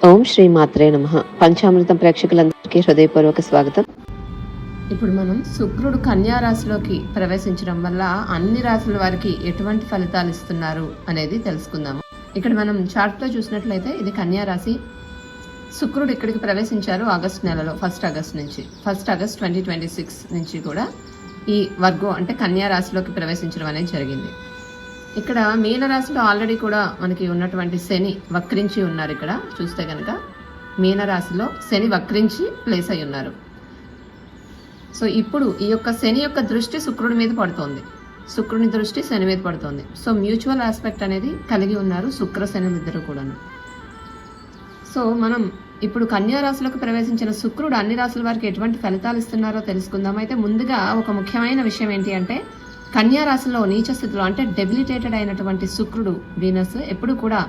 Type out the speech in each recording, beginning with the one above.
ఓం శ్రీ మాత్రే నమః. పంచామృతం ప్రేక్షకులందరికీ హృదయపూర్వక స్వాగతం. ఇప్పుడు మనం శుక్రుడు కన్యా రాశిలోకి ప్రవేశించడం వల్ల అన్ని రాశుల వారికి ఎటువంటి ఫలితాలు ఇస్తున్నారు అనేది తెలుసుకుందాము. ఇక్కడ మనం చార్ట్లో చూసినట్లయితే ఇది కన్యా రాశి. శుక్రుడు ఇక్కడికి ప్రవేశించారు ఆగస్టు నెలలో, 1 ఆగస్ట్ నుంచి. 1 ఆగస్ట్ 2026 నుంచి కూడా ఈ వర్గో అంటే కన్యా రాశిలోకి ప్రవేశించడం అనేది జరిగింది. ఇక్కడ మీన రాశిలో ఆల్రెడీ కూడా మనకి ఉన్నటువంటి శని వక్రించి ఉన్నారు. ఇక్కడ చూస్తే కనుక మీన రాశిలో శని వక్రించి ప్లేస్ అయి ఉన్నారు. సో ఇప్పుడు ఈ యొక్క శని యొక్క దృష్టి శుక్రుడి మీద పడుతోంది, శుక్రుని దృష్టి శని మీద పడుతోంది. సో మ్యూచువల్ ఆస్పెక్ట్ అనేది కలిగి ఉన్నారు శుక్ర శని ఇద్దరు కూడాను. సో మనం ఇప్పుడు కన్యా రాశిలోకి ప్రవేశించిన శుక్రుడు అన్ని రాశుల వారికి ఎటువంటి ఫలితాలు ఇస్తున్నారో తెలుసుకుందాం. అయితే ముందుగా ఒక ముఖ్యమైన విషయం ఏంటి అంటే, కన్యా రాశిలో నీచ స్థితిలో అంటే డెబిలిటేటెడ్ అయినటువంటి శుక్రుడు వీనస్ ఎప్పుడు కూడా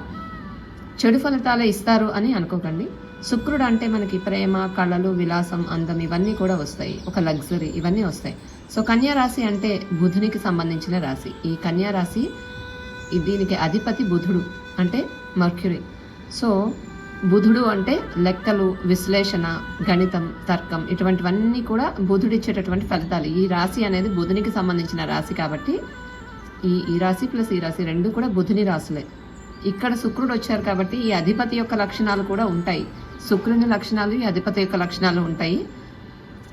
చెడు ఫలితాలే ఇస్తారు అని అనుకోకండి. శుక్రుడు అంటే మనకి ప్రేమ, కళలు, విలాసం, అందం ఇవన్నీ కూడా వస్తాయి, ఒక లగ్జరీ ఇవన్నీ వస్తాయి. సో కన్యా రాశి అంటే బుధునికి సంబంధించిన రాశి. ఈ కన్యా రాశి దీనికి అధిపతి బుధుడు అంటే మర్క్యూరీ. సో బుధుడు అంటే లెక్కలు, విశ్లేషణ, గణితం, తర్కం ఇటువంటివన్నీ కూడా బుధుడు ఇచ్చేటటువంటి ఫలితాలు. ఈ రాశి అనేది బుధునికి సంబంధించిన రాశి కాబట్టి ఈ రాశి ప్లస్ ఈ రాశి రెండు కూడా బుధుని రాశులే. ఇక్కడ శుక్రుడు వచ్చారు కాబట్టి ఈ అధిపతి యొక్క లక్షణాలు కూడా ఉంటాయి. శుక్రుని లక్షణాలు, ఈ అధిపతి యొక్క లక్షణాలు ఉంటాయి.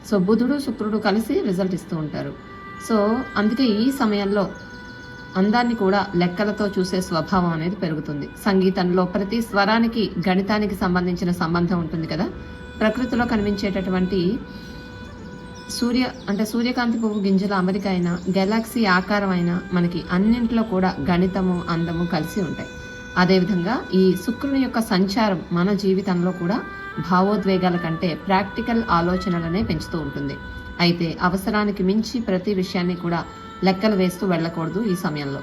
సో బుధుడు శుక్రుడు కలిసి రిజల్ట్ ఇస్తూ ఉంటారు. సో అందుకే ఈ సమయంలో అందాన్ని కూడా లెక్కలతో చూసే స్వభావం అనేది పెరుగుతుంది. సంగీతంలో ప్రతి స్వరానికి గణితానికి సంబంధించిన సంబంధం ఉంటుంది కదా. ప్రకృతిలో కనిపించేటటువంటి సూర్యకాంతి పువ్వు గింజల అమరిక అయినా, గెలాక్సీ ఆకారం అయినా మనకి అన్నింటిలో కూడా గణితము, అందము కలిసి ఉంటాయి. అదేవిధంగా ఈ శుక్రుని యొక్క సంచారం మన జీవితంలో కూడా భావోద్వేగాల కంటే ప్రాక్టికల్ ఆలోచనలనే పెంచుతూ ఉంటుంది. అయితే అవసరానికి మించి ప్రతి విషయాన్ని కూడా లెక్కలు వేస్తూ వెళ్ళకూడదు ఈ సమయంలో.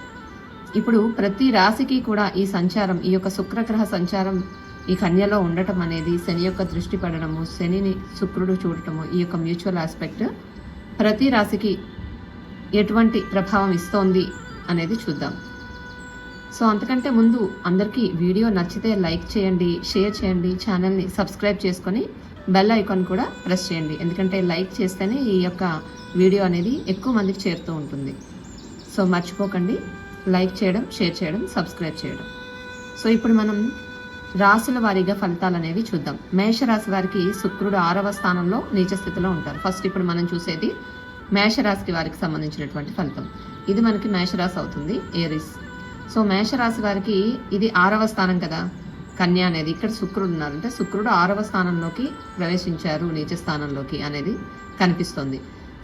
ఇప్పుడు ప్రతి రాశికి కూడా ఈ సంచారం, ఈ యొక్క శుక్రగ్రహ సంచారం ఈ కన్యలో ఉండటం అనేది, శని యొక్క దృష్టి పడడము, శనిని శుక్రుడు చూడటము, ఈ యొక్క మ్యూచువల్ ఆస్పెక్ట్ ప్రతి రాశికి ఎటువంటి ప్రభావం ఇస్తోంది అనేది చూద్దాం. సో అంతకంటే ముందు అందరికీ వీడియో నచ్చితే లైక్ చేయండి, షేర్ చేయండి, ఛానల్ని సబ్స్క్రైబ్ చేసుకొని బెల్ ఐకాన్ కూడా ప్రెస్ చేయండి. ఎందుకంటే లైక్ చేస్తేనే ఈ యొక్క వీడియో అనేది ఎక్కువ మందికి చేరుతూ ఉంటుంది. సో మర్చిపోకండి లైక్ చేయడం, షేర్ చేయడం, సబ్స్క్రైబ్ చేయడం. సో ఇప్పుడు మనం రాశుల వారీగా ఫలితాలు అనేవి చూద్దాం. మేషరాశి వారికి శుక్రుడు 6వ స్థానంలో నీచ స్థితిలో ఉంటారు. ఫస్ట్ ఇప్పుడు మనం చూసేది మేషరాశికి వారికి సంబంధించినటువంటి ఫలితం. ఇది మనకి మేషరాశి అవుతుంది, ఏరిస్. సో మేషరాశి వారికి ఇది 6వ స్థానం కదా కన్య అనేది. ఇక్కడ శుక్రుడు ఉన్నారు అంటే శుక్రుడు 6వ స్థానంలోకి ప్రవేశించారు, నీచ స్థానంలోకి అనేది కనిపిస్తుంది.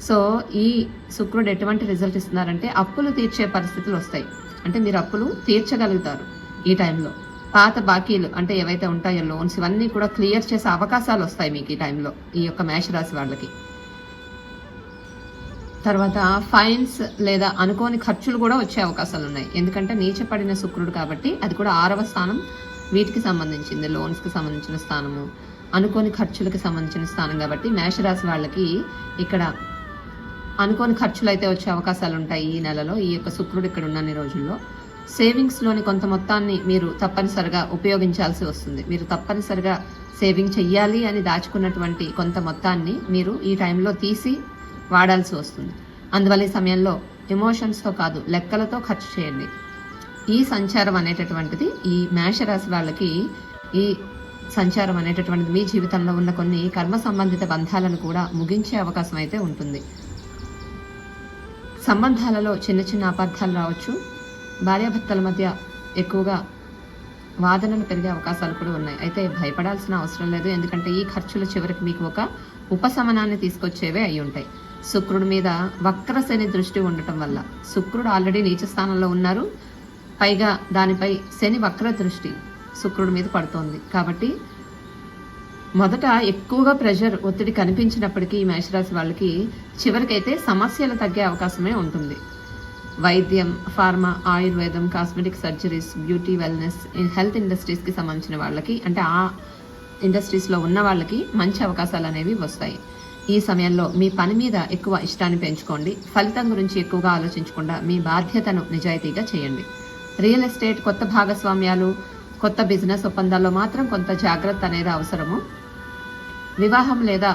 సో ఈ శుక్రుడు ఎటువంటి రిజల్ట్ ఇస్తున్నారంటే అప్పులు తీర్చే పరిస్థితులు వస్తాయి. అంటే మీరు అప్పులు తీర్చగలుగుతారు ఈ టైంలో. పాత బాకీలు అంటే ఏవైతే ఉంటాయో లోన్స్ ఇవన్నీ కూడా క్లియర్ చేసే అవకాశాలు వస్తాయి మీకు ఈ టైంలో, ఈ యొక్క మేషరాశి వాళ్ళకి. తర్వాత ఫైన్స్ లేదా అనుకోని ఖర్చులు కూడా వచ్చే అవకాశాలు ఉన్నాయి. ఎందుకంటే నీచపడిన శుక్రుడు కాబట్టి అది కూడా 6వ స్థానం వీటికి సంబంధించింది, లోన్స్కి సంబంధించిన స్థానము, అనుకోని ఖర్చులకి సంబంధించిన స్థానం కాబట్టి మేషరాశి వాళ్ళకి ఇక్కడ అనుకోని ఖర్చులు అయితే వచ్చే అవకాశాలు ఉంటాయి ఈ నెలలో. ఈ యొక్క శుక్రుడు ఇక్కడ ఉన్న రోజుల్లో సేవింగ్స్లోని కొంత మొత్తాన్ని మీరు తప్పనిసరిగా ఉపయోగించాల్సి వస్తుంది. మీరు తప్పనిసరిగా సేవింగ్ చెయ్యాలి అని దాచుకున్నటువంటి కొంత మొత్తాన్ని మీరు ఈ టైంలో తీసి వాడాల్సి వస్తుంది. అందువల్ల ఈ సమయంలో ఎమోషన్స్తో కాదు లెక్కలతో ఖర్చు చేయండి. ఈ సంచారం అనేటటువంటిది ఈ మేషరాశి వాళ్ళకి, ఈ సంచారం అనేటటువంటిది మీ జీవితంలో ఉన్న కొన్ని కర్మ సంబంధిత బంధాలను కూడా ముగించే అవకాశం అయితే ఉంటుంది. సంబంధాలలో చిన్న చిన్న అపార్థాలు రావచ్చు. భార్యాభర్తల మధ్య ఎక్కువగా వాదనలు పెరిగే అవకాశాలు కూడా ఉన్నాయి. అయితే భయపడాల్సిన అవసరం లేదు, ఎందుకంటే ఈ ఖర్చులు చివరికి మీకు ఒక ఉపశమనాన్ని తీసుకొచ్చేవే అయి ఉంటాయి. శుక్రుడి మీద వక్ర శని దృష్టి ఉండటం వల్ల, శుక్రుడు ఆల్రెడీ నీచ స్థానంలో ఉన్నారు, పైగా దానిపై శని వక్ర దృష్టి శుక్రుడి మీద పడుతోంది కాబట్టి మొదట ఎక్కువగా ప్రెషర్, ఒత్తిడి కనిపించినప్పటికీ ఈ మేషరాశి వాళ్ళకి చివరికైతే సమస్యలు తగ్గే అవకాశమే ఉంటుంది. వైద్యం, ఫార్మా, ఆయుర్వేదం, cosmetic surgeries, beauty, wellness, health ఇండస్ట్రీస్కి సంబంధించిన వాళ్ళకి అంటే ఆ ఇండస్ట్రీస్లో ఉన్న వాళ్ళకి మంచి అవకాశాలు అనేవి వస్తాయి. ఈ సమయంలో మీ పని మీద ఎక్కువ ఇష్టాన్ని పెంచుకోండి. ఫలితం గురించి ఎక్కువగా ఆలోచించకుండా మీ బాధ్యతను నిజాయితీగా చేయండి. రియల్ ఎస్టేట్, కొత్త భాగస్వామ్యాలు, కొత్త బిజినెస్ ఒప్పందాల్లో మాత్రం కొంత జాగ్రత్త అనేది అవసరము. వివాహం లేదా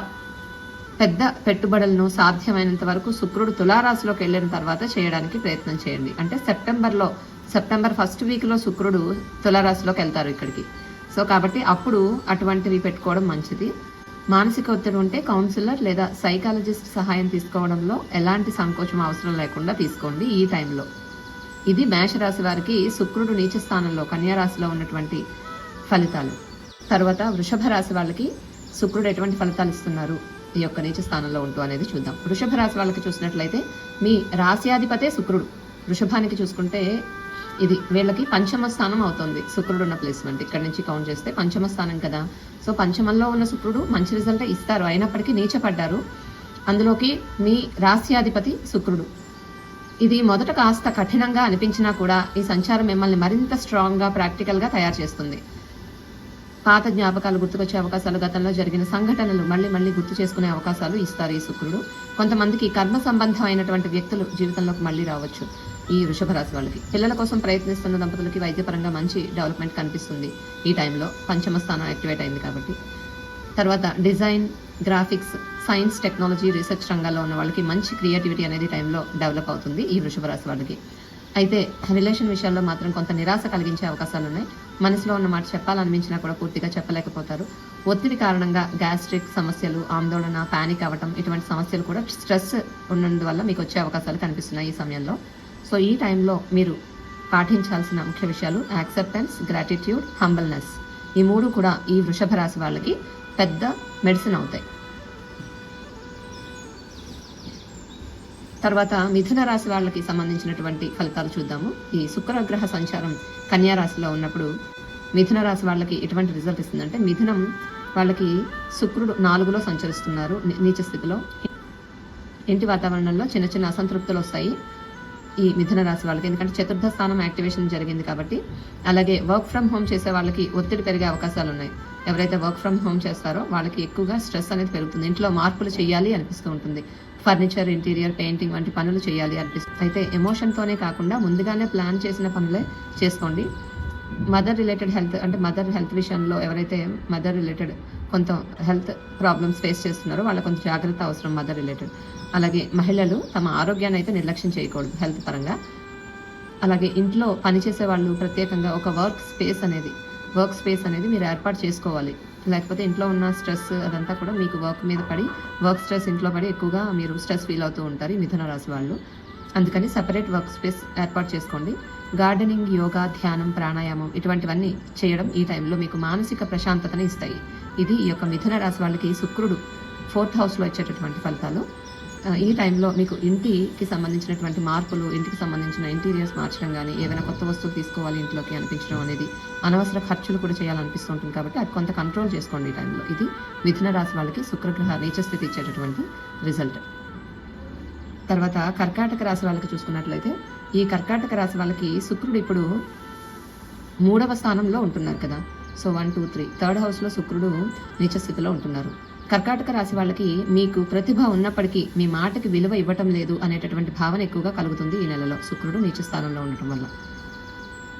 పెద్ద పెట్టుబడులను సాధ్యమైనంత వరకు శుక్రుడు తులారాశిలోకి వెళ్ళిన తర్వాత చేయడానికి ప్రయత్నం చేయండి. అంటే సెప్టెంబర్ ఫస్ట్ వీక్లో శుక్రుడు తులారాశిలోకి వెళ్తారు ఇక్కడికి. సో కాబట్టి అప్పుడు అటువంటివి పెట్టుకోవడం మంచిది. మానసిక ఒత్తిడి ఉంటే కౌన్సిలర్ లేదా సైకాలజిస్ట్ సహాయం తీసుకోవడంలో ఎలాంటి సంకోచం అవసరం లేకుండా తీసుకోండి ఈ టైంలో. ఇది మేషరాశి వారికి శుక్రుడు నీచ స్థానంలో కన్యారాశిలో ఉన్నటువంటి ఫలితాలు. తర్వాత వృషభ రాశి వాళ్ళకి శుక్రుడు ఎటువంటి ఫలితాలు ఇస్తున్నారు ఈ యొక్క నీచ స్థానంలో ఉంటూ అనేది చూద్దాం. వృషభ రాశి వాళ్ళకి చూసినట్లయితే మీ రాశ్యాధిపతే శుక్రుడు. వృషభానికి చూసుకుంటే ఇది వీళ్ళకి పంచమ స్థానం అవుతుంది శుక్రుడు ఉన్న ప్లేస్మెంట్. ఇక్కడ నుంచి కౌంట్ చేస్తే పంచమ స్థానం కదా. సో పంచమంలో ఉన్న శుక్రుడు మంచి రిజల్ట్ ఇస్తారు, అయినప్పటికీ నీచపడ్డారు. అందులోకి మీ రాశ్యాధిపతి శుక్రుడు. ఇది మొదట కాస్త కఠినంగా అనిపించినా కూడా ఈ సంచారం మిమ్మల్ని మరింత స్ట్రాంగ్గా ప్రాక్టికల్గా తయారు చేస్తుంది. పాత జ్ఞాపకాలు గుర్తుకొచ్చే అవకాశాలు, గతంలో జరిగిన సంఘటనలు మళ్ళీ గుర్తు చేసుకునే అవకాశాలు ఇస్తారు ఈ శుక్రుడు. కొంతమందికి కర్మ సంబంధమైనటువంటి వ్యక్తులు జీవితంలోకి మళ్ళీ రావచ్చు ఈ వృషభ రాశి వాళ్ళకి. పిల్లల కోసం ప్రయత్నిస్తున్న దంపతులకి వైద్యపరంగా మంచి డెవలప్మెంట్ కనిపిస్తుంది ఈ టైంలో. పంచమ స్థానం యాక్టివేట్ అయింది కాబట్టి. తర్వాత design, graphics, science, technology, research రంగాల్లో ఉన్న వాళ్ళకి మంచి క్రియేటివిటీ అనేది టైంలో డెవలప్ అవుతుంది ఈ వృషభ రాశి వాళ్ళకి. అయితే రిలేషన్ విషయాల్లో మాత్రం కొంత నిరాశ కలిగించే అవకాశాలు ఉన్నాయి. మనసులో ఉన్న మాట చెప్పాలనిపించినా కూడా పూర్తిగా చెప్పలేకపోతారు. ఒత్తిడి కారణంగా గ్యాస్ట్రిక్ సమస్యలు, ఆందోళన, పానిక్ అవ్వటం, ఇటువంటి సమస్యలు కూడా స్ట్రెస్ ఉన్నందువల్ల మీకు వచ్చే అవకాశాలు కనిపిస్తున్నాయి ఈ సమయంలో. సో ఈ టైంలో మీరు పాటించాల్సిన ముఖ్య విషయాలు యాక్సెప్టెన్స్, గ్రాటిట్యూడ్, హంబల్నెస్. ఈ మూడు కూడా ఈ వృషభ రాశి వాళ్ళకి పెద్ద మెడిసిన్ అవుతాయి. తర్వాత మిథున రాశి వాళ్ళకి సంబంధించినటువంటి ఫలితాలు చూద్దాము. ఈ శుక్రగ్రహ సంచారం కన్యా రాశిలో ఉన్నప్పుడు మిథున రాశి వాళ్ళకి ఎటువంటి రిజల్ట్ ఇస్తుందంటే, మిథునం వాళ్ళకి శుక్రుడు 4లో సంచరిస్తున్నారు నీచ స్థితిలో. ఇంటి వాతావరణంలో చిన్న చిన్న అసంతృప్తులు వస్తాయి ఈ మిథున రాశి వాళ్ళకి, ఎందుకంటే చతుర్థ స్థానం యాక్టివేషన్ జరిగింది కాబట్టి. అలాగే వర్క్ ఫ్రమ్ హోమ్ చేసే వాళ్ళకి ఒత్తిడి పెరిగే అవకాశాలు ఉన్నాయి. ఎవరైతే వర్క్ ఫ్రమ్ హోమ్ చేస్తారో వాళ్ళకి ఎక్కువగా స్ట్రెస్ అనేది పెరుగుతుంది. ఇంట్లో మార్పులు చేయాలి అనిపిస్తూ ఉంటుంది. ఫర్నిచర్, ఇంటీరియర్, పెయింటింగ్ వంటి పనులు చేయాలి అనిపిస్తుంది. అయితే ఎమోషన్తోనే కాకుండా ముందుగానే ప్లాన్ చేసిన పనులే చేసుకోండి. మదర్ రిలేటెడ్ హెల్త్, అంటే మదర్ హెల్త్ విషయంలో ఎవరైతే మదర్ రిలేటెడ్ కొంత హెల్త్ ప్రాబ్లమ్స్ ఫేస్ చేస్తున్నారో వాళ్ళ కొంత జాగ్రత్త అవసరం మదర్ రిలేటెడ్. అలాగే మహిళలు తమ ఆరోగ్యాన్ని అయితే నిర్లక్ష్యం చేయకూడదు హెల్త్ పరంగా. అలాగే ఇంట్లో పనిచేసే వాళ్ళు ప్రత్యేకంగా ఒక వర్క్ స్పేస్ అనేది మీరు ఏర్పాటు చేసుకోవాలి. లేకపోతే ఇంట్లో ఉన్న స్ట్రెస్ అదంతా కూడా మీకు వర్క్ మీద పడి, వర్క్ స్ట్రెస్ ఇంట్లో పడి ఎక్కువగా మీరు స్ట్రెస్ ఫీల్ అవుతూ ఉంటారు ఈ మిథున రాశి వాళ్ళు. అందుకని సపరేట్ వర్క్ స్పేస్ ఏర్పాటు చేసుకోండి. గార్డెనింగ్, యోగా, ధ్యానం, ప్రాణాయామం ఇటువంటివన్నీ చేయడం ఈ టైంలో మీకు మానసిక ప్రశాంతతని ఇస్తాయి. ఇది ఈ యొక్క మిథున రాశి వాళ్ళకి శుక్రుడు 4th హౌస్లో ఇచ్చేటటువంటి ఫలితాలు. ఈ టైంలో మీకు ఇంటికి సంబంధించినటువంటి మార్పులు, ఇంటికి సంబంధించిన ఇంటీరియర్స్ మార్చడం కానీ, ఏదైనా కొత్త వస్తువులు తీసుకోవాలి ఇంట్లోకి అనిపించడం అనేది, అనవసర ఖర్చులు కూడా చేయాలనిపిస్తూ ఉంటుంది కాబట్టి అది కొంత కంట్రోల్ చేసుకోండి ఈ టైంలో. ఇది మిథున రాశి వాళ్ళకి శుక్రగ్రహ నీచ స్థితి ఇచ్చేటటువంటి రిజల్ట్. తర్వాత కర్కాటక రాశి వాళ్ళకి చూసుకున్నట్లయితే, ఈ కర్కాటక రాశి వాళ్ళకి శుక్రుడు ఇప్పుడు 3వ స్థానంలో ఉంటున్నారు కదా. సో 1, 2, 3 థర్డ్ హౌస్లో శుక్రుడు నీచ స్థితిలో ఉంటున్నారు. కర్కాటక రాశి వాళ్ళకి మీకు ప్రతిభ ఉన్నప్పటికీ మీ మాటకి విలువ ఇవ్వటం లేదు అనేటటువంటి భావన ఎక్కువగా కలుగుతుంది ఈ నెలలో శుక్రుడు నీచ స్థానంలో ఉండటం వల్ల.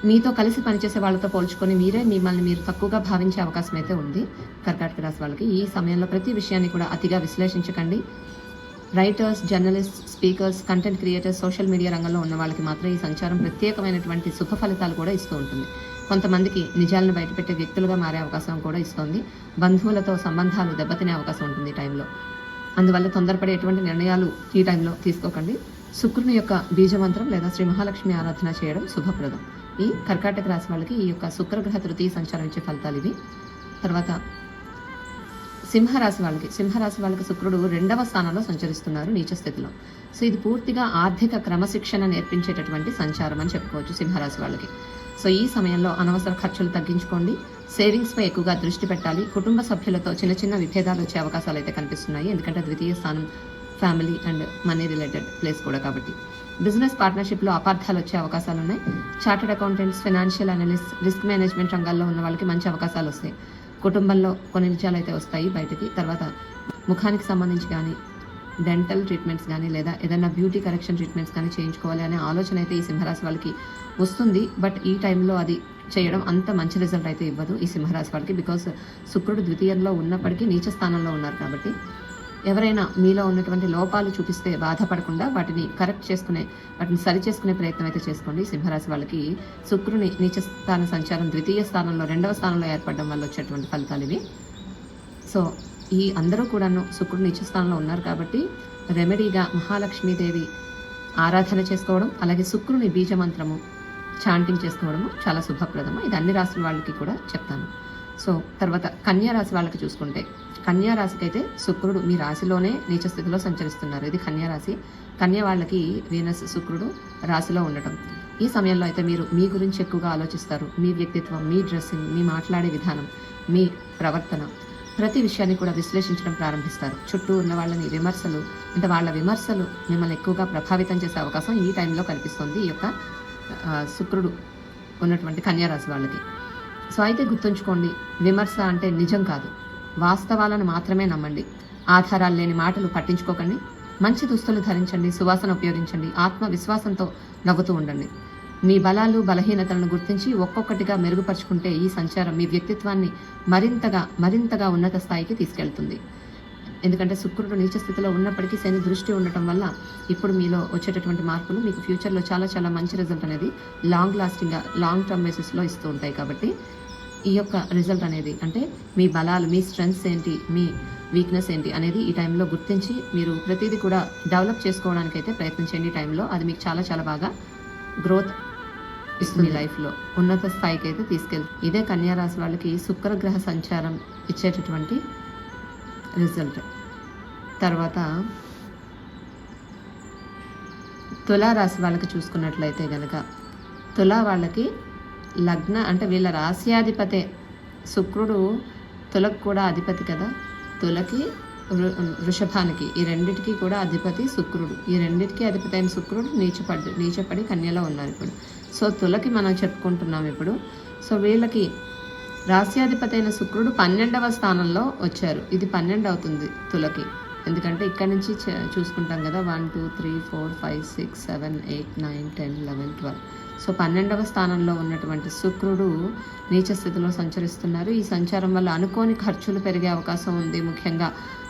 మీతో కలిసి పనిచేసే వాళ్ళతో పోల్చుకొని మిమ్మల్ని మీరు తక్కువగా భావించే అవకాశం అయితే ఉంది కర్కాటక రాశి వాళ్ళకి. ఈ సమయంలో ప్రతి విషయాన్ని కూడా అతిగా విశ్లేషించకండి. Writers, journalist, speakers, content creators, social media రంగంలో ఉన్న వాళ్ళకి మాత్రం ఈ సంచారం ప్రత్యేకమైనటువంటి శుభ ఫలితాలు కూడా ఇస్తూ ఉంటుంది. కొంతమందికి నిజాలను బయటపెట్టే వ్యక్తులుగా మారే అవకాశం కూడా ఇస్తుంది. బంధువులతో సంబంధాలు దెబ్బతినే అవకాశం ఉంటుంది ఈ టైంలో. అందువల్ల తొందరపడే ఎటువంటి నిర్ణయాలు ఈ టైంలో తీసుకోకండి. శుక్రుని యొక్క బీజమంత్రం లేదా శ్రీ మహాలక్ష్మి ఆరాధన చేయడం శుభప్రదం. ఈ కర్కాటక రాశి వాళ్ళకి ఈ యొక్క శుక్రగ్రహ తృతీయ సంచారం ఇచ్చే ఫలితాలు ఇవి. తర్వాత సింహరాశి వాళ్ళకి శుక్రుడు 2వ స్థానంలో సంచరిస్తున్నారు నీచ స్థితిలో. సో ఇది పూర్తిగా ఆర్థిక క్రమశిక్షణ నేర్పించేటటువంటి సంచారం అని చెప్పుకోవచ్చు సింహరాశి వాళ్ళకి. సో ఈ సమయంలో అనవసర ఖర్చులు తగ్గించుకోండి. సేవింగ్స్పై ఎక్కువగా దృష్టి పెట్టాలి. కుటుంబ సభ్యులతో చిన్న చిన్న విభేదాలు వచ్చే అవకాశాలు అయితే కనిపిస్తున్నాయి, ఎందుకంటే ద్వితీయ స్థానం family and money related place కూడా కాబట్టి. బిజినెస్ పార్ట్నర్షిప్లో అపార్థాలు వచ్చే అవకాశాలు ఉన్నాయి. Chartered accountants, financial analyst, risk management రంగాల్లో ఉన్న వాళ్ళకి మంచి అవకాశాలు వస్తాయి. కుటుంబంలో కొన్ని నిజాలు అయితే వస్తాయి బయటికి. తర్వాత ముఖానికి సంబంధించి కానీ డెంటల్ ట్రీట్మెంట్స్ కానీ లేదా ఏదైనా బ్యూటీ కరెక్షన్ ట్రీట్మెంట్స్ కానీ చేయించుకోవాలి అనే ఆలోచన అయితే ఈ సింహరాశి వాళ్ళకి వస్తుంది. బట్ ఈ టైంలో అది చేయడం అంత మంచి రిజల్ట్ అయితే ఇవ్వదు ఈ సింహరాశి వాళ్ళకి. బికాస్ శుక్రుడు ద్వితీయంలో ఉన్నప్పటికీ నీచ స్థానంలో ఉన్నారు కాబట్టి ఎవరైనా మీలో ఉన్నటువంటి లోపాలు చూపిస్తే బాధపడకుండా వాటిని సరి చేసుకునే ప్రయత్నం అయితే చేసుకోండి. సింహరాశి వాళ్ళకి శుక్రుని నీచ స్థాన సంచారం ద్వితీయ స్థానంలో 2వ స్థానంలో ఏర్పడడం వల్ల వచ్చేటువంటి ఫలితాలు ఇవి. సో ఈ అందరూ కూడాను శుక్రుడు నీచ స్థానంలో ఉన్నారు కాబట్టి రెమెడీగా మహాలక్ష్మీదేవి ఆరాధన చేసుకోవడం, అలాగే శుక్రుని బీజమంత్రము చాంటింగ్ చేసుకోవడము చాలా శుభప్రదము. ఇది అన్ని రాశుల వాళ్ళకి కూడా చెప్తాను. సో తర్వాత కన్యా రాశి వాళ్ళకి చూసుకుంటే, కన్యా రాశికి అయితే శుక్రుడు మీ రాశిలోనే నీచ స్థితిలో సంచరిస్తున్నారు. ఇది కన్యా రాశి. కన్యా వాళ్ళకి వీనస్ శుక్రుడు రాశిలో ఉండటం, ఈ సమయంలో అయితే మీరు మీ గురించి ఎక్కువగా ఆలోచిస్తారు. మీ వ్యక్తిత్వం, మీ డ్రెస్సింగ్, మీ మాట్లాడే విధానం, మీ ప్రవర్తన, ప్రతి విషయాన్ని కూడా విశ్లేషించడం ప్రారంభిస్తారు. చుట్టూ ఉన్న వాళ్ళని వాళ్ళ విమర్శలు మిమ్మల్ని ఎక్కువగా ప్రభావితం చేసే అవకాశం ఈ టైంలో కనిపిస్తుంది ఈ యొక్క శుక్రుడు ఉన్నటువంటి కన్యా రాశి వాళ్ళకి. సో అయితే గుర్తుంచుకోండి, విమర్శ అంటే నిజం కాదు, వాస్తవాలను మాత్రమే నమ్మండి. ఆధారాలు లేని మాటలు పట్టించుకోకండి. మంచి దుస్తులు ధరించండి, సువాసన ఉపయోగించండి, ఆత్మవిశ్వాసంతో నవ్వుతూ ఉండండి. మీ బలాలు బలహీనతలను గుర్తించి ఒక్కొక్కటిగా మెరుగుపరుచుకుంటే ఈ సంచారం మీ వ్యక్తిత్వాన్ని మరింతగా ఉన్నత స్థాయికి తీసుకెళ్తుంది. ఎందుకంటే శుక్రుడు నీచ స్థితిలో ఉన్నప్పటికీ శని దృష్టి ఉండటం వల్ల ఇప్పుడు మీలో వచ్చేటటువంటి మార్పులు మీకు ఫ్యూచర్లో చాలా మంచి రిజల్ట్ అనేది లాంగ్ టర్మ్ బేసిస్లో ఇస్తూ ఉంటాయి. కాబట్టి ఈ యొక్క రిజల్ట్ అనేది అంటే మీ బలాలు, మీ స్ట్రెంగ్స్ ఏంటి, మీ వీక్నెస్ ఏంటి అనేది ఈ టైంలో గుర్తించి మీరు ప్రతిదీ కూడా డెవలప్ చేసుకోవడానికైతే ప్రయత్నించండి. ఈ టైంలో అది మీకు చాలా బాగా గ్రోత్ ఇస్తుంది, లైఫ్లో ఉన్నత స్థాయికి అయితే తీసుకెళ్తుంది. ఇదే కన్యా రాశి వాళ్ళకి శుక్రగ్రహ సంచారం ఇచ్చేటటువంటి రిజల్ట్. తర్వాత తులా రాశి వాళ్ళకి చూసుకున్నట్లయితే కనుక, తులా వాళ్ళకి లగ్న అంటే వీళ్ళ రాశ్యాధిపతే శుక్రుడు, తులకు కూడా అధిపతి కదా, తులకి వృషభానికి, ఈ రెండిటికి కూడా అధిపతి శుక్రుడు. ఈ రెండిటికి అధిపతి అయిన శుక్రుడు నీచపడి కన్యలో ఉన్నారు ఇప్పుడు. సో తులకి మనం చెప్పుకుంటున్నాం ఇప్పుడు. సో వీళ్ళకి రాశ్యాధిపతి అయిన శుక్రుడు 12వ స్థానంలో వచ్చారు. ఇది 12 అవుతుంది తులకి, ఎందుకంటే ఇక్కడి నుంచి చూసుకుంటాం కదా, 1 2 3 4 5 6 7 8 9 10 11 12. సో 12వ స్థానంలో ఉన్నటువంటి శుక్రుడు నీచ స్థితిలో సంచరిస్తున్నారు. ఈ సంచారం వల్ల అనుకోని ఖర్చులు పెరిగే అవకాశం ఉంది. ముఖ్యంగా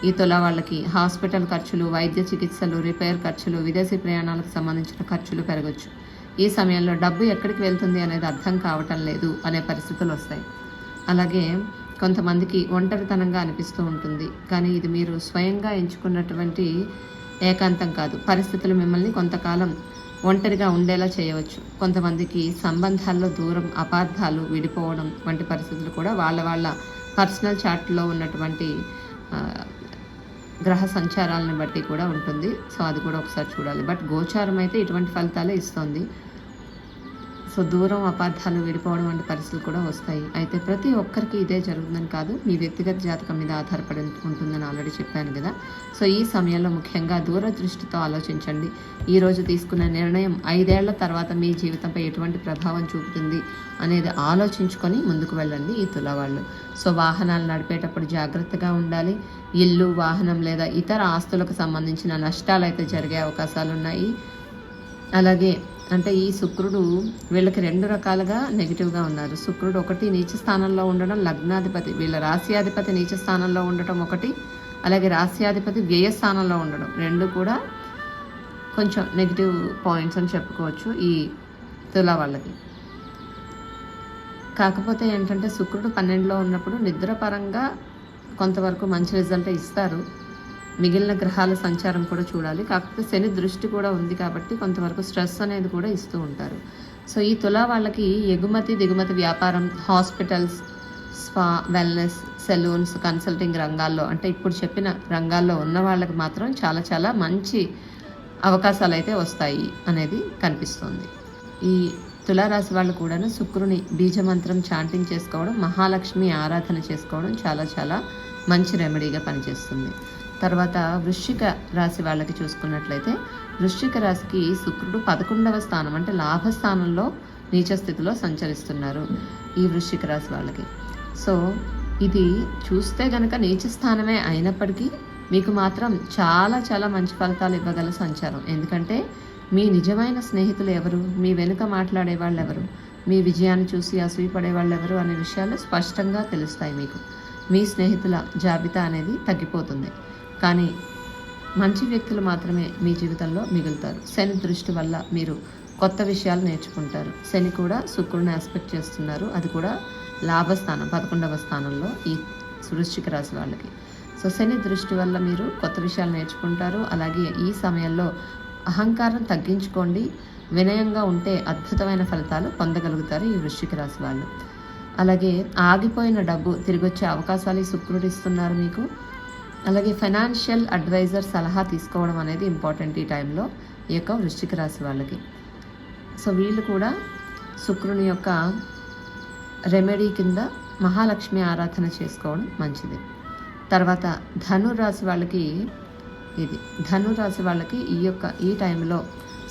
ఈ తుల వాళ్ళకి హాస్పిటల్ ఖర్చులు, వైద్య చికిత్సలు, రిపేర్ ఖర్చులు, విదేశీ ప్రయాణాలకు సంబంధించిన ఖర్చులు పెరగచ్చు. ఈ సమయంలో డబ్బు ఎక్కడికి వెళ్తుంది అనేది అర్థం కావటం లేదు అనే పరిస్థితులు వస్తాయి. అలాగే కొంతమందికి ఒంటరితనంగా అనిపిస్తూ ఉంటుంది, కానీ ఇది మీరు స్వయంగా ఎంచుకున్నటువంటి ఏకాంతం కాదు. పరిస్థితులు మిమ్మల్ని కొంతకాలం ఒంటరిగా ఉండేలా చేయవచ్చు. కొంతమందికి సంబంధాల్లో దూరం, అపార్థాలు, విడిపోవడం వంటి పరిస్థితులు కూడా వాళ్ళ పర్సనల్ చార్ట్లో ఉన్నటువంటి గ్రహ సంచారాలను బట్టి కూడా ఉంటుంది. సో అది కూడా ఒకసారి చూడాలి. బట్ గోచారం అయితే ఇటువంటి ఫలితాలే ఇస్తుంది. సో దూరం, అపార్థాలు, విడిపోవడం వంటి పరిస్థితులు కూడా వస్తాయి. అయితే ప్రతి ఒక్కరికి ఇదే జరుగుతుందని కాదు, మీ వ్యక్తిగత జాతకం మీద ఆధారపడి ఉంటుందని ఆల్రెడీ చెప్పాను కదా. సో ఈ సమయంలో ముఖ్యంగా దూరదృష్టితో ఆలోచించండి. ఈరోజు తీసుకున్న నిర్ణయం 5 ఏళ్ల తర్వాత మీ జీవితంపై ఎటువంటి ప్రభావం చూపుతుంది అనేది ఆలోచించుకొని ముందుకు వెళ్ళండి ఈ తుల వాళ్ళు. సో వాహనాలు నడిపేటప్పుడు జాగ్రత్తగా ఉండాలి. ఇల్లు, వాహనం లేదా ఇతర ఆస్తులకు సంబంధించిన నష్టాలు అయితే జరిగే అవకాశాలు ఉన్నాయి. అలాగే అంటే ఈ శుక్రుడు వీళ్ళకి 2 రకాలుగా నెగిటివ్గా ఉన్నారు. శుక్రుడు ఒకటి నీచ స్థానంలో ఉండడం, లగ్నాధిపతి వీళ్ళ రాశ్యాధిపతి నీచ స్థానంలో ఉండటం ఒకటి, అలాగే రాశ్యాధిపతి వ్యయ స్థానంలో ఉండడం, 2 కూడా కొంచెం నెగిటివ్ పాయింట్స్ అని చెప్పుకోవచ్చు ఈ తులా వాళ్ళకి. కాకపోతే ఏంటంటే శుక్రుడు 12లో ఉన్నప్పుడు నిద్రపరంగా కొంతవరకు మంచి రిజల్ట్ ఇస్తారు. మిగిలిన గ్రహాల సంచారం కూడా చూడాలి. కాకపోతే శని దృష్టి కూడా ఉంది కాబట్టి కొంతవరకు స్ట్రెస్ అనేది కూడా ఇస్తూ ఉంటారు. సో ఈ తులా వాళ్ళకి ఎగుమతి దిగుమతి వ్యాపారం, hospitals, spa, wellness, salons, consulting రంగాల్లో అంటే ఇప్పుడు చెప్పిన రంగాల్లో ఉన్న వాళ్ళకి మాత్రం చాలా మంచి అవకాశాలు అయితే వస్తాయి అనేది కనిపిస్తుంది. ఈ తులారాశి వాళ్ళు కూడా శుక్రుని బీజమంత్రం చాంటింగ్ చేసుకోవడం, మహాలక్ష్మి ఆరాధన చేసుకోవడం చాలా మంచి రెమెడీగా పనిచేస్తుంది. తర్వాత వృశ్చిక రాశి వాళ్ళకి చూసుకున్నట్లయితే, వృశ్చిక రాశికి శుక్రుడు 11వ స్థానం అంటే లాభస్థానంలో నీచ స్థితిలో సంచరిస్తున్నారు ఈ వృశ్చిక రాశి వాళ్ళకి. సో ఇది చూస్తే గనక నీచ స్థానమే అయినప్పటికీ మీకు మాత్రం చాలా చాలా మంచి ఫలితాలు ఇవ్వగల సంచారం. ఎందుకంటే మీ నిజమైన స్నేహితులు ఎవరు, మీ వెనుక మాట్లాడే వాళ్ళు ఎవరు, మీ విజయాన్ని చూసి అసూయపడే వాళ్ళు ఎవరు అనే విషయాలు స్పష్టంగా తెలుస్తాయి మీకు. మీ స్నేహితుల జాబితా అనేది తగ్గిపోతుంది. కానీ మంచి వ్యక్తులు మాత్రమే మీ జీవితంలో మిగులుతారు. శని దృష్టి వల్ల మీరు కొత్త విషయాలు నేర్చుకుంటారు. శని కూడా శుక్రుడిని ఆస్పెక్ట్ చేస్తున్నారు, అది కూడా లాభస్థానం 11వ స్థానంలో ఈ వృశ్చిక రాశి వాళ్ళకి. సో శని దృష్టి వల్ల మీరు కొత్త విషయాలు నేర్చుకుంటారు. అలాగే ఈ సమయంలో అహంకారం తగ్గించుకోండి, వినయంగా ఉంటే అద్భుతమైన ఫలితాలు పొందగలుగుతారు ఈ వృశ్చిక రాశి వాళ్ళు. అలాగే ఆగిపోయిన డబ్బు తిరిగి వచ్చే అవకాశాలు శుక్రుడు ఇస్తున్నారు మీకు. అలాగే ఫైనాన్షియల్ అడ్వైజర్ సలహా తీసుకోవడం అనేది ఇంపార్టెంట్ ఈ టైంలో ఈ యొక్క వృశ్చిక రాశి వాళ్ళకి. సో వీళ్ళు కూడా శుక్రుని యొక్క రెమెడీ కింద మహాలక్ష్మి ఆరాధన చేసుకోవడం మంచిది. తర్వాత ధనురాశి వాళ్ళకి ధనురాశి వాళ్ళకి ఈ టైంలో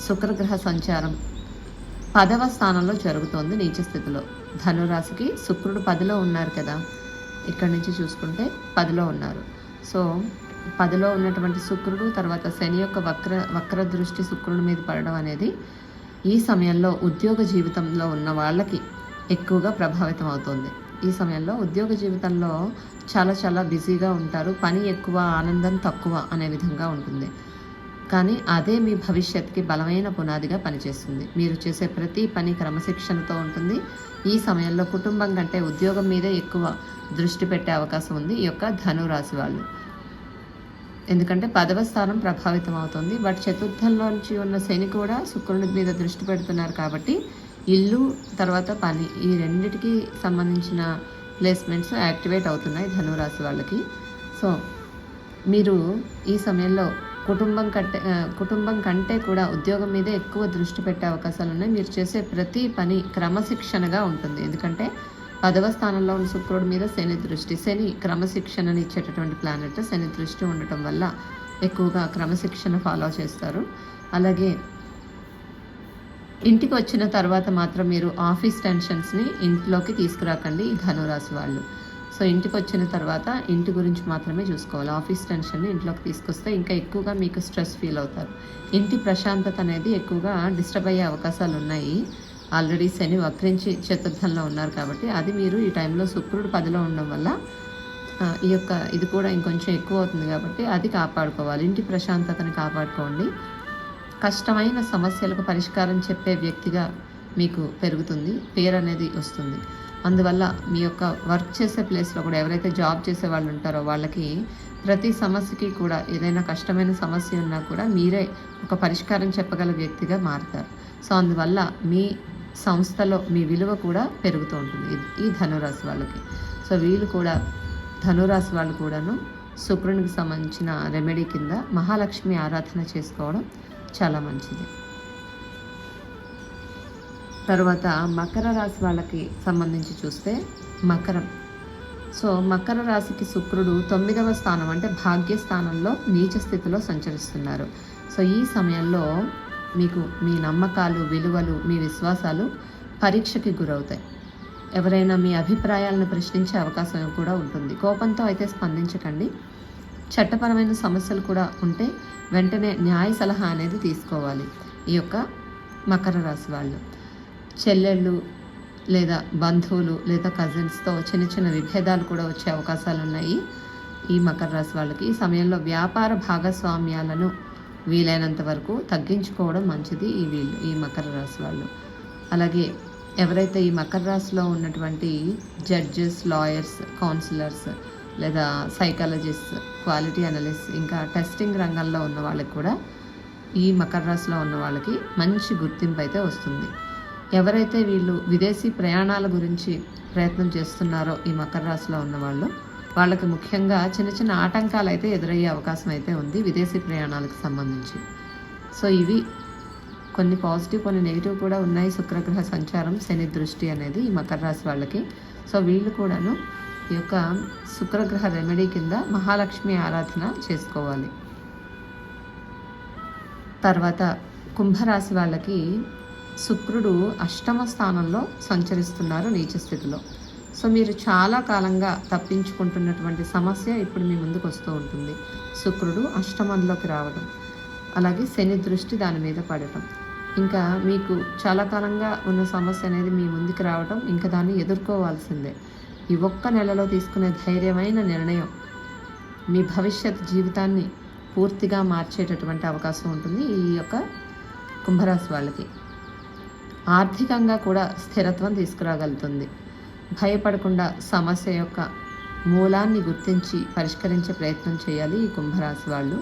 శుక్రగ్రహ సంచారం 10వ స్థానంలో జరుగుతోంది నీచ స్థితిలో. ధనురాశికి శుక్రుడు 10లో ఉన్నారు కదా, ఇక్కడి నుంచి చూసుకుంటే 10లో ఉన్నారు. సో 10లో ఉన్నటువంటి శుక్రుడు తర్వాత శని యొక్క వక్ర దృష్టి శుక్రుడి మీద పడడం అనేది ఈ సమయంలో ఉద్యోగ జీవితంలో ఉన్న వాళ్ళకి ఎక్కువగా ప్రభావితం అవుతుంది. ఈ సమయంలో ఉద్యోగ జీవితంలో చాలా చాలా బిజీగా ఉంటారు, పని ఎక్కువ ఆనందం తక్కువ అనే విధంగా ఉంటుంది. కానీ అదే మీ భవిష్యత్తుకి బలమైన పునాదిగా పనిచేస్తుంది. మీరు చేసే ప్రతి పని క్రమశిక్షణతో ఉంటుంది. ఈ సమయంలో కుటుంబం కంటే ఉద్యోగం మీదే ఎక్కువ దృష్టి పెట్టే అవకాశం ఉంది ఈ యొక్క ధనురాశి వాళ్ళు. ఎందుకంటే 10వ స్థానం ప్రభావితం అవుతుంది. బట్ చతుర్థంలోంచి ఉన్న శని కూడా శుక్రుడి మీద దృష్టి పెడుతున్నారు కాబట్టి ఇల్లు తర్వాత పని ఈ రెండిటికి సంబంధించిన ప్లేస్మెంట్స్ యాక్టివేట్ అవుతున్నాయి ధనురాశి వాళ్ళకి. సో మీరు ఈ సమయంలో కుటుంబం కంటే కూడా ఉద్యోగం మీదే ఎక్కువ దృష్టి పెట్టే అవకాశాలు ఉన్నాయి. మీరు చేసే ప్రతి పని క్రమశిక్షణగా ఉంటుంది. ఎందుకంటే 10వ స్థానంలో ఉన్న శుక్రుడి మీద శని క్రమశిక్షణని ఇచ్చేటటువంటి ప్లానెట్. శని దృష్టి ఉండటం వల్ల ఎక్కువగా క్రమశిక్షణ ఫాలో చేస్తారు. అలాగే ఇంటికి వచ్చిన తర్వాత మాత్రం మీరు ఆఫీస్ టెన్షన్స్ని ఇంట్లోకి తీసుకురాకండి ఈ ధనురాశి వాళ్ళు. సో ఇంటికి వచ్చిన తర్వాత ఇంటి గురించి మాత్రమే చూసుకోవాలి. ఆఫీస్ టెన్షన్ని ఇంట్లోకి తీసుకొస్తే ఇంకా ఎక్కువగా మీకు స్ట్రెస్ ఫీల్ అవుతారు. ఇంటి ప్రశాంతత అనేది ఎక్కువగా డిస్టర్బ్ అయ్యే అవకాశాలు ఉన్నాయి. ఆల్రెడీ శని వక్రించి చతుర్థంలో ఉన్నారు కాబట్టి అది మీరు ఈ టైంలో శుక్రుడు 10లో ఉండడం వల్ల ఇది కూడా ఇంకొంచెం ఎక్కువ అవుతుంది కాబట్టి అది కాపాడుకోవాలి. ఇంటి ప్రశాంతతని కాపాడుకోండి. కష్టమైన సమస్యలకు పరిష్కారం చెప్పే వ్యక్తిగా మీకు పెరుగుతుంది, పేరు అనేది వస్తుంది. అందువల్ల మీ యొక్క వర్క్ చేసే ప్లేస్లో కూడా ఎవరైతే జాబ్ చేసే వాళ్ళు ఉంటారో వాళ్ళకి ప్రతి సమస్యకి కూడా ఏదైనా కష్టమైన సమస్య ఉన్నా కూడా మీరే ఒక పరిష్కారం చెప్పగల వ్యక్తిగా మారుతారు. సో అందువల్ల మీ సంస్థలో మీ విలువ కూడా పెరుగుతూ ఉంటుంది ఈ ధనురాశి వాళ్ళకి. సో వీళ్ళు కూడా ధనురాశి వాళ్ళు కూడాను శుక్రునికి సంబంధించిన రెమెడీ కింద మహాలక్ష్మి ఆరాధన చేసుకోవడం చాలా మంచిది. తర్వాత మకర రాశి వాళ్ళకి సంబంధించి చూస్తే మకర రాశికి శుక్రుడు 9వ స్థానం అంటే భాగ్యస్థానంలో నీచ స్థితిలో సంచరిస్తున్నారు. సో ఈ సమయంలో మీకు మీ నమ్మకాలు, విలువలు, మీ విశ్వాసాలు పరీక్షకి గురవుతాయి. ఎవరైనా మీ అభిప్రాయాలను ప్రశ్నించే అవకాశం కూడా ఉంటుంది. కోపంతో అయితే స్పందించకండి. చట్టపరమైన సమస్యలు కూడా ఉంటే వెంటనే న్యాయ సలహా అనేది తీసుకోవాలి ఈ యొక్క మకర రాశి వాళ్ళు. చెల్లెళ్ళు లేదా బంధువులు లేదా కజిన్స్తో చిన్న చిన్న విభేదాలు కూడా వచ్చే అవకాశాలు ఉన్నాయి ఈ మకర రాశి వాళ్ళకి. ఈ సమయంలో వ్యాపార భాగస్వామ్యాలను వీలైనంత వరకు తగ్గించుకోవడం మంచిది ఈ మకర రాశి వాళ్ళు. అలాగే ఎవరైతే ఈ మకర రాశిలో ఉన్నటువంటి జడ్జెస్, లాయర్స్, కౌన్సిలర్స్ లేదా సైకాలజిస్ట్, క్వాలిటీ అనలిస్ట్ ఇంకా టెస్టింగ్ రంగంలో ఉన్న వాళ్ళకి కూడా ఈ మకర రాశిలో ఉన్న వాళ్ళకి మంచి గుర్తింపు అయితే వస్తుంది. ఎవరైతే వీళ్ళు విదేశీ ప్రయాణాల గురించి ప్రయత్నం చేస్తున్నారో ఈ మకర రాశిలో ఉన్న వాళ్ళకి ముఖ్యంగా చిన్న చిన్న ఆటంకాలు అయితే ఎదురయ్యే అవకాశం అయితే ఉంది విదేశీ ప్రయాణాలకు సంబంధించి. సో ఇవి కొన్ని పాజిటివ్ కొన్ని నెగిటివ్ కూడా ఉన్నాయి. శుక్రగ్రహ సంచారం, శని దృష్టి అనేది ఈ మకర రాశి వాళ్ళకి. సో వీళ్ళు కూడాను ఈ యొక్క శుక్రగ్రహ రెమెడీ కింద మహాలక్ష్మి ఆరాధన చేసుకోవాలి. తర్వాత కుంభరాశి వాళ్ళకి శుక్రుడు 8వ స్థానంలో సంచరిస్తున్నారు నీచ స్థితిలో. సో మీరు చాలా కాలంగా తప్పించుకుంటున్నటువంటి సమస్య ఇప్పుడు మీ ముందుకు వస్తూ ఉంటుంది. శుక్రుడు అష్టమంలోకి రావడం, అలాగే శని దృష్టి దాని మీద పడటం, ఇంకా మీకు చాలా కాలంగా ఉన్న సమస్య అనేది మీ ముందుకు రావడం, ఇంకా దాన్ని ఎదుర్కోవాల్సిందే. ఈ ఒక్క నెలలో తీసుకునే ధైర్యమైన నిర్ణయం మీ భవిష్యత్ జీవితాన్ని పూర్తిగా మార్చేటటువంటి అవకాశం ఉంటుంది. ఈ యొక్క కుంభరాశి వాళ్ళకి ఆర్థికంగా కూడా స్థిరత్వం తీసుకురాగలుగుతుంది. భయపడకుండా సమస్య యొక్క మూలాన్ని గుర్తించి పరిష్కరించే ప్రయత్నం చేయాలి ఈ కుంభరాశి వాళ్ళు.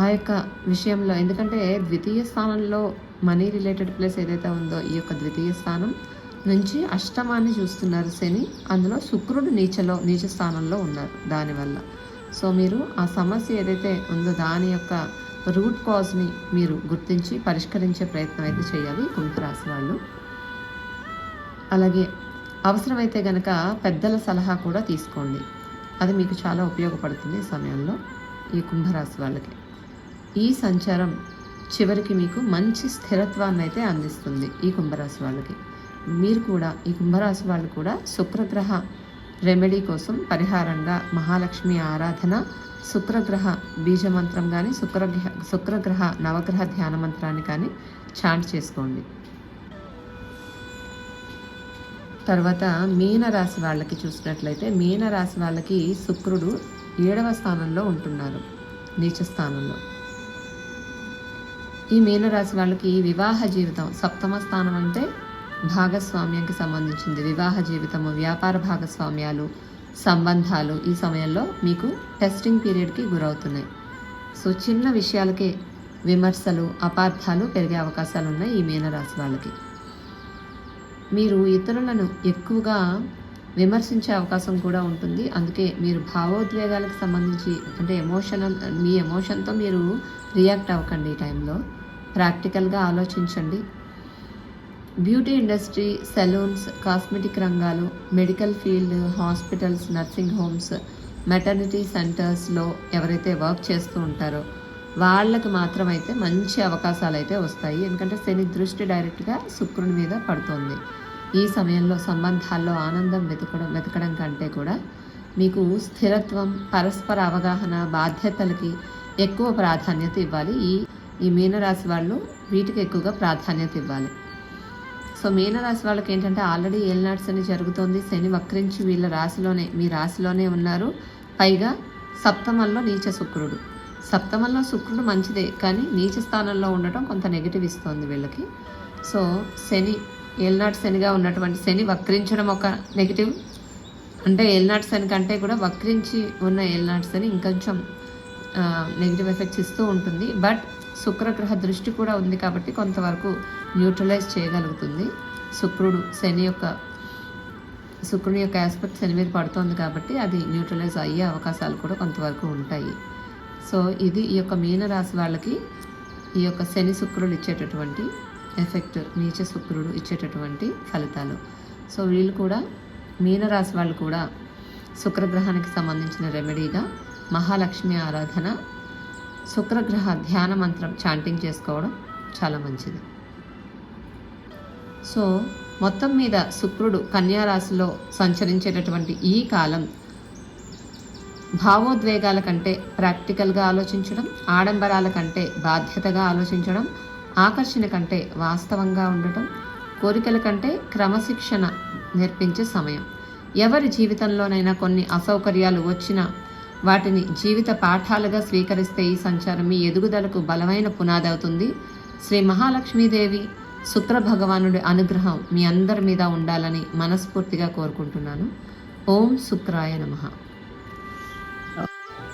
ఆ యొక్క విషయంలో ఎందుకంటే ద్వితీయ స్థానంలో మనీ రిలేటెడ్ ప్లేస్ ఏదైతే ఉందో ఈ యొక్క ద్వితీయ స్థానం నుంచి అష్టమాన్ని చూస్తున్నారు శని, అందులో శుక్రుడు నీచ స్థానంలో ఉన్నారు. దానివల్ల సో మీరు ఆ సమస్య ఏదైతే ఉందో దాని యొక్క రూట్ కాజ్ని మీరు గుర్తించి పరిష్కరించే ప్రయత్నం అయితే చేయాలి కుంభరాశి వాళ్ళు. అలాగే అవసరమైతే కనుక పెద్దల సలహా కూడా తీసుకోండి, అది మీకు చాలా ఉపయోగపడుతుంది ఈ సమయంలో ఈ కుంభరాశి వాళ్ళకి. ఈ సంచారం చివరికి మీకు మంచి స్థిరత్వాన్ని అయితే అందిస్తుంది ఈ కుంభరాశి వాళ్ళకి. మీరు కూడా ఈ కుంభరాశి వాళ్ళు కూడా శుక్రగ్రహ రెమెడీ కోసం పరిహారంగా మహాలక్ష్మి ఆరాధన, శుక్రగ్రహ బీజమంత్రం కానీ శుక్రగ్రహ నవగ్రహ ధ్యాన మంత్రాన్ని కానీ చాంట్ చేసుకోండి. తర్వాత మీనరాశి వాళ్ళకి చూసినట్లయితే మీనరాశి వాళ్ళకి శుక్రుడు 7వ స్థానంలో ఉంటున్నారు, నీచ స్థానంలో. ఈ మీనరాశి వాళ్ళకి వివాహ జీవితం 7వ స్థానం అంటే భాగస్వామ్యానికి సంబంధించింది. వివాహ జీవితము, వ్యాపార భాగస్వామ్యాలు, సంబంధాలు ఈ సమయంలో మీకు టెస్టింగ్ పీరియడ్కి గురవుతున్నాయి. సో చిన్న విషయాలకే విమర్శలు, అపార్థాలు పెరిగే అవకాశాలు ఉన్నాయి ఈ మీనరాశి వాళ్ళకి. మీరు ఇతరులను ఎక్కువగా విమర్శించే అవకాశం కూడా ఉంటుంది. అందుకే మీరు భావోద్వేగాలకు సంబంధించి అంటే మీ ఎమోషన్తో మీరు రియాక్ట్ అవ్వకండి. ఈ టైంలో ప్రాక్టికల్గా ఆలోచించండి. బ్యూటీ ఇండస్ట్రీ, సెలూన్స్, కాస్మెటిక్ రంగాలు, medical field, hospitals, nursing homes, maternity సెంటర్స్లో ఎవరైతే వర్క్ చేస్తూ ఉంటారో వాళ్ళకి మాత్రమైతే మంచి అవకాశాలు అయితే వస్తాయి. ఎందుకంటే శని దృష్టి డైరెక్ట్గా శుక్రుని మీద పడుతుంది. ఈ సమయంలో సంబంధాల్లో ఆనందం వెతకడం కంటే కూడా మీకు స్థిరత్వం, పరస్పర అవగాహన, బాధ్యతలకి ఎక్కువ ప్రాధాన్యత ఇవ్వాలి. ఈ మీనరాశి వాళ్ళు వీటికి ఎక్కువగా ప్రాధాన్యత ఇవ్వాలి. సో మీనరాశి వాళ్ళకి ఏంటంటే ఆల్రెడీ ఏలినాటి శని జరుగుతోంది. శని వక్రించి మీ రాశిలోనే ఉన్నారు. పైగా సప్తమంలో నీచ శుక్రుడు. సప్తమంలో శుక్రుడు మంచిదే, కానీ నీచ స్థానంలో ఉండటం కొంత నెగిటివ్ ఇస్తుంది వీళ్ళకి. సో శని ఏలినాటి శనిగా ఉన్నటువంటి శని వక్రించడం ఒక నెగిటివ్. అంటే ఏలినాటి శని కంటే కూడా వక్రించి ఉన్న ఏలినాటి శని ఇంకొంచెం నెగిటివ్ ఎఫెక్ట్స్ ఇస్తూ ఉంటుంది. బట్ శుక్రగ్రహ దృష్టి కూడా ఉంది కాబట్టి కొంతవరకు న్యూట్రలైజ్ చేయగలుగుతుంది. శుక్రుని యొక్క ఆస్పెక్ట్ శని మీద పడుతుంది కాబట్టి అది న్యూట్రలైజ్ అయ్యే అవకాశాలు కూడా కొంతవరకు ఉంటాయి. సో ఇది ఈ యొక్క మీనరాశి వాళ్ళకి ఈ యొక్క శని శుక్రుడు ఇచ్చేటటువంటి ఎఫెక్ట్, నీచ శుక్రుడు ఇచ్చేటటువంటి ఫలితాలు. సో వీళ్ళు కూడా మీనరాశి వాళ్ళు కూడా శుక్రగ్రహానికి సంబంధించిన రెమెడీగా మహాలక్ష్మి ఆరాధన, శుక్రగ్రహ ధ్యాన మంత్రం చాంటింగ్ చేసుకోవడం చాలా మంచిది. సో మొత్తం మీద శుక్రుడు కన్యా రాశిలో సంచరించేటటువంటి ఈ కాలం భావోద్వేగాల కంటే ప్రాక్టికల్గా ఆలోచించడం, ఆడంబరాల కంటే బాధ్యతగా ఆలోచించడం, ఆకర్షణ కంటే వాస్తవంగా ఉండటం, కోరికల కంటే క్రమశిక్షణ నేర్పించే సమయం. ఎవరి జీవితంలోనైనా కొన్ని అసౌకర్యాలు వచ్చినా వాటిని జీవిత పాఠాలుగా స్వీకరిస్తే ఈ సంచారం మీ ఎదుగుదలకు బలమైన పునాది అవుతుంది. శ్రీ మహాలక్ష్మీదేవి శుక్ర భగవానుడి అనుగ్రహం మీ అందరి మీద ఉండాలని మనస్ఫూర్తిగా కోరుకుంటున్నాను. ఓం శుక్రాయ నమః.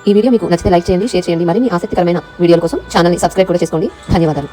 ఈ వీడియో మీకు నచ్చితే లైక్ చేయండి, షేర్ చేయండి. మరిన్ని ఆసక్తికరమైన వీడియోల కోసం ఛానల్ని సబ్స్క్రైబ్ కూడా చేసుకోండి. ధన్యవాదాలు.